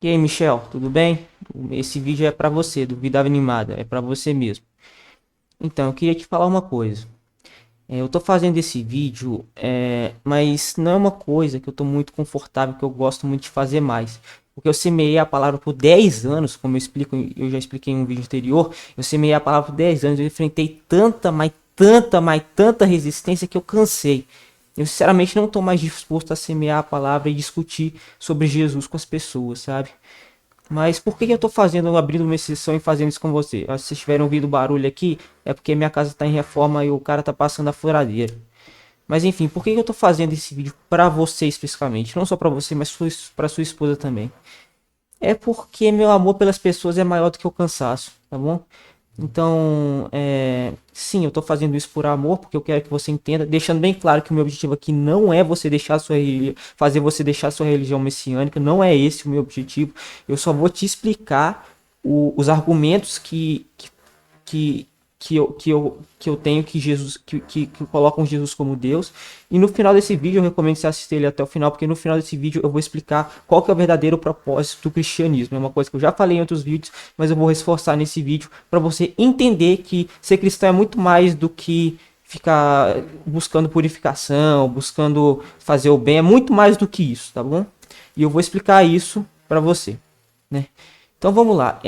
E aí, Michel, tudo bem? Esse vídeo é pra você, do Vida Animada, é pra você mesmo. Então, eu queria te falar uma coisa. Eu tô fazendo esse vídeo, mas não é uma coisa que eu tô muito confortável, que eu gosto muito de fazer mais. Porque eu semeei a palavra por 10 anos, como eu já expliquei em um vídeo anterior, eu semeei a palavra por 10 anos, eu enfrentei tanta resistência que eu cansei. Eu sinceramente não tô mais disposto a semear a palavra e discutir sobre Jesus com as pessoas, sabe? Mas por que eu tô fazendo, abrindo uma exceção e fazendo isso com você? Se vocês tiverem ouvido barulho aqui, é porque minha casa tá em reforma e o cara tá passando a furadeira. Mas enfim, por que eu tô fazendo esse vídeo pra você especificamente? Não só pra você, mas pra sua esposa também. É porque meu amor pelas pessoas é maior do que o cansaço, tá bom? Então, sim, eu tô fazendo isso por amor, porque eu quero que você entenda, deixando bem claro que o meu objetivo aqui não é você deixar fazer você deixar sua religião messiânica, não é esse o meu objetivo. Eu só vou te explicar os argumentos que, que eu tenho que colocam Jesus como Deus. E no final desse vídeo, eu recomendo você assistir ele até o final, porque no final desse vídeo eu vou explicar qual que é o verdadeiro propósito do cristianismo. É uma coisa que eu já falei em outros vídeos, mas eu vou reforçar nesse vídeo para você entender que ser cristão é muito mais do que ficar buscando purificação, buscando fazer o bem, é muito mais do que isso, tá bom? E eu vou explicar isso para você, né? Então vamos lá.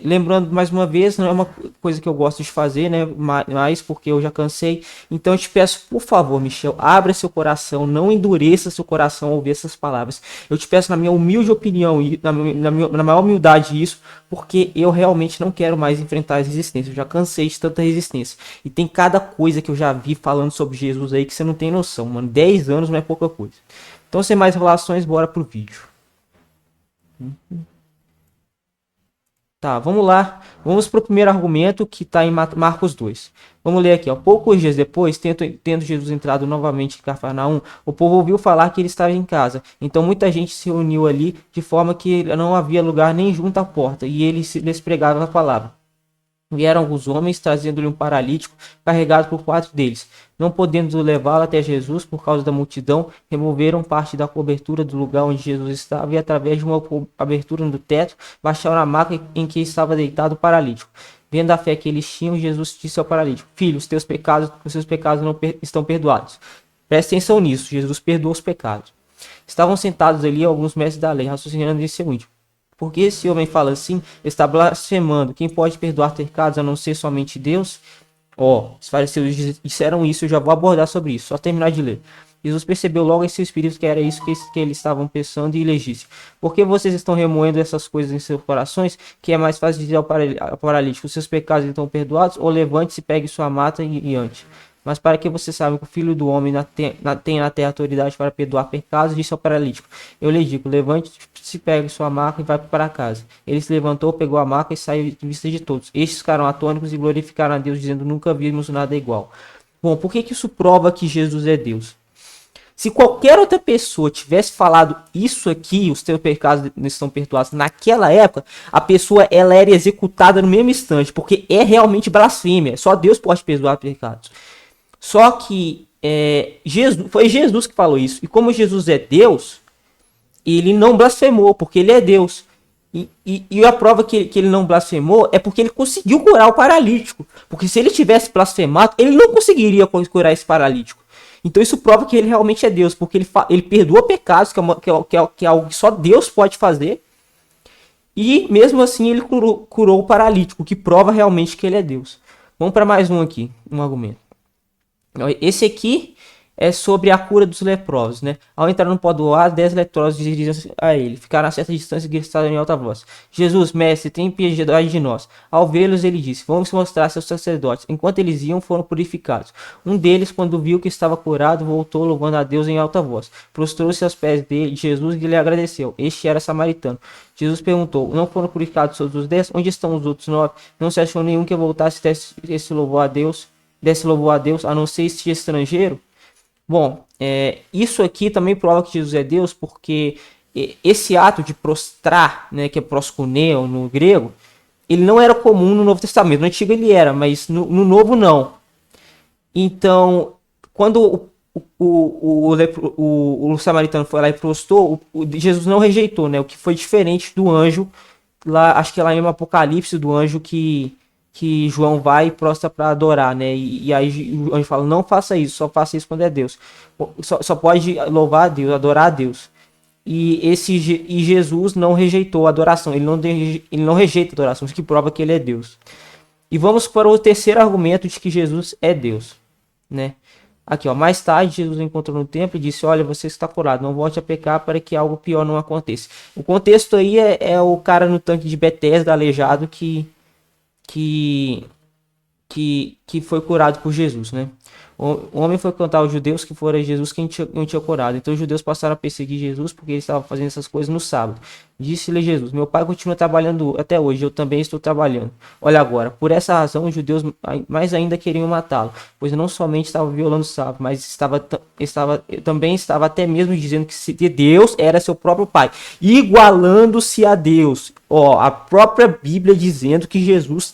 Lembrando mais uma vez, não é uma coisa que eu gosto de fazer, né? Mas porque eu já cansei. Então eu te peço, por favor, Michel, abra seu coração, não endureça seu coração ao ouvir essas palavras. Eu te peço, na minha humilde opinião e na maior humildade, isso, porque eu realmente não quero mais enfrentar as resistências. Eu já cansei de tanta resistência. E tem cada coisa que eu já vi falando sobre Jesus aí que você não tem noção, mano. 10 anos não é pouca coisa. Então, sem mais relações, bora pro vídeo. Tá, vamos lá. Vamos para o primeiro argumento que está em Marcos 2. Vamos ler aqui, ó. Poucos dias depois, tendo Jesus entrado novamente em Cafarnaum, o povo ouviu falar que ele estava em casa. Então muita gente se reuniu ali, de forma que não havia lugar nem junto à porta, e ele lhes pregava a palavra. Vieram alguns homens, trazendo-lhe um paralítico, carregado por 4 deles. Não podendo levá-lo até Jesus por causa da multidão, removeram parte da cobertura do lugar onde Jesus estava e, através de uma abertura no teto, baixaram a maca em que estava deitado o paralítico. Vendo a fé que eles tinham, Jesus disse ao paralítico: Filho, os seus pecados não estão perdoados. Preste atenção nisso, Jesus perdoou os pecados. Estavam sentados ali alguns mestres da lei, raciocinando em seu íntimo. Porque esse homem fala assim, está blasfemando. Quem pode perdoar pecados a não ser somente Deus? Os fariseus disseram isso, eu já vou abordar sobre isso. Só terminar de ler. Jesus percebeu logo em seu espírito que era isso que eles estavam pensando e lhes disse: Por que vocês estão remoendo essas coisas em seus corações? Que é mais fácil dizer ao paralítico: seus pecados estão perdoados? Ou levante-se, pegue sua mata e ande. Mas para que você saiba que o Filho do Homem tem na terra autoridade para perdoar pecados, disse ao paralítico: Eu lhe digo, levante-se, pegue sua maca e vá para casa. Ele se levantou, pegou a maca e saiu de vista de todos. Estes ficaram atônicos e glorificaram a Deus, dizendo: Nunca vimos nada igual. Bom, por que isso prova que Jesus é Deus? Se qualquer outra pessoa tivesse falado isso aqui, os teus pecados não estão perdoados, naquela época, a pessoa ela era executada no mesmo instante, porque é realmente blasfêmia. Só Deus pode perdoar pecados. Só que foi Jesus que falou isso. E como Jesus é Deus, ele não blasfemou, porque ele é Deus. E a prova que ele não blasfemou é porque ele conseguiu curar o paralítico. Porque se ele tivesse blasfemado, ele não conseguiria curar esse paralítico. Então isso prova que ele realmente é Deus, porque ele perdoa pecados, que é algo que só Deus pode fazer. E mesmo assim ele curou o paralítico, o que prova realmente que ele é Deus. Vamos para mais um aqui, um argumento. Esse aqui é sobre a cura dos leprosos, né? Ao entrar no povoado, 10 leprosos dirigiram-se a ele. Ficaram a certa distância e gritaram em alta voz: Jesus, mestre, tem piedade de nós. Ao vê-los, ele disse: Vamos mostrar seus sacerdotes. Enquanto eles iam, foram purificados. Um deles, quando viu que estava curado, voltou louvando a Deus em alta voz. Prostrou-se aos pés de Jesus e lhe agradeceu. Este era samaritano. Jesus perguntou: Não foram purificados todos os 10? Onde estão os outros 9? Não se achou nenhum que voltasse esse louvor a Deus? Desse louvor a Deus, a não ser este estrangeiro? Bom, isso aqui também prova que Jesus é Deus, porque esse ato de prostrar, né, que é proskuneo no grego, ele não era comum no Novo Testamento. No Antigo ele era, mas no Novo não. Então, quando o samaritano foi lá e prostrou, Jesus não rejeitou, né? O que foi diferente do anjo, lá, acho que é lá em Apocalipse, do anjo que João vai e prostra para adorar, né? E aí o anjo fala, não faça isso, só faça isso quando é Deus. Só pode louvar a Deus, adorar a Deus. E Jesus não rejeitou a adoração, ele não rejeita a adoração, isso que prova que ele é Deus. E vamos para o terceiro argumento de que Jesus é Deus, né? Aqui, ó, mais tarde Jesus encontrou no templo e disse, olha, você está curado, não volte a pecar para que algo pior não aconteça. O contexto aí é o cara no tanque de Betesda, aleijado, que, que foi curado por Jesus, né? O homem foi contar aos judeus que fora Jesus quem não tinha curado. Então os judeus passaram a perseguir Jesus porque ele estava fazendo essas coisas no sábado. Disse-lhe Jesus, meu pai continua trabalhando até hoje, eu também estou trabalhando. Olha agora, por essa razão os judeus mais ainda queriam matá-lo, pois não somente estava violando o sábado, mas também estava até mesmo dizendo que Deus era seu próprio pai, igualando-se a Deus. Ó, a própria Bíblia dizendo que Jesus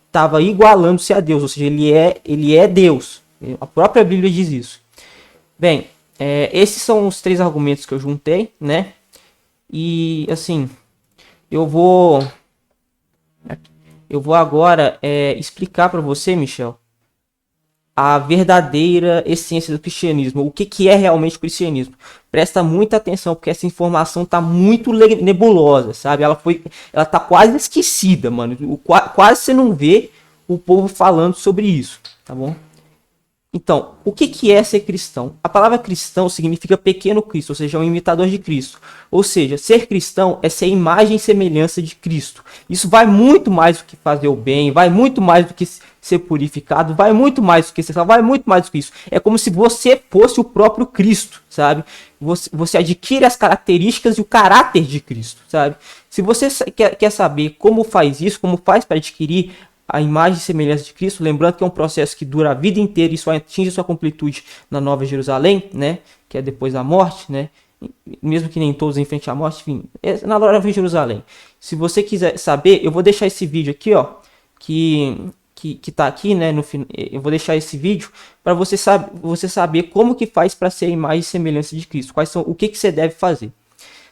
estava igualando-se a Deus, ou seja, ele é Deus. A própria Bíblia diz isso. Bem, esses são os três argumentos que eu juntei, né? E assim, eu vou agora explicar para você, Michel, a verdadeira essência do cristianismo, o que é realmente o cristianismo. Presta muita atenção, porque essa informação tá muito nebulosa, sabe? Ela tá quase esquecida, mano. Quase você não vê o povo falando sobre isso, tá bom? Então, o que é ser cristão? A palavra cristão significa pequeno Cristo, ou seja, um imitador de Cristo. Ou seja, ser cristão é ser imagem e semelhança de Cristo. Isso vai muito mais do que fazer o bem, vai muito mais do que ser purificado, vai muito mais do que ser salvo, vai muito mais do que isso. É como se você fosse o próprio Cristo, sabe? Você adquire as características e o caráter de Cristo, sabe? Se você quer saber como faz isso, como faz para adquirir a imagem e semelhança de Cristo, lembrando que é um processo que dura a vida inteira e só atinge sua completude na Nova Jerusalém, né, que é depois da morte, né, mesmo que nem todos enfrentem a morte, enfim, é na Nova Jerusalém. Se você quiser saber, eu vou deixar esse vídeo aqui, ó, que tá aqui, né, eu vou deixar esse vídeo para você saber como que faz para ser a imagem e semelhança de Cristo, o que você deve fazer.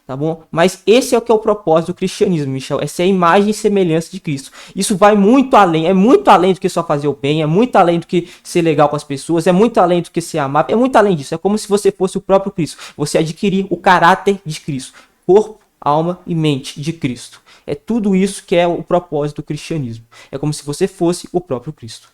Tá bom? Mas esse é o que é o propósito do cristianismo, Michel. Essa é a imagem e semelhança de Cristo. Isso vai muito além. É muito além do que só fazer o bem. É muito além do que ser legal com as pessoas. É muito além do que ser amável. É muito além disso. É como se você fosse o próprio Cristo. Você adquirir o caráter de Cristo. Corpo, alma e mente de Cristo. É tudo isso que é o propósito do cristianismo. É como se você fosse o próprio Cristo.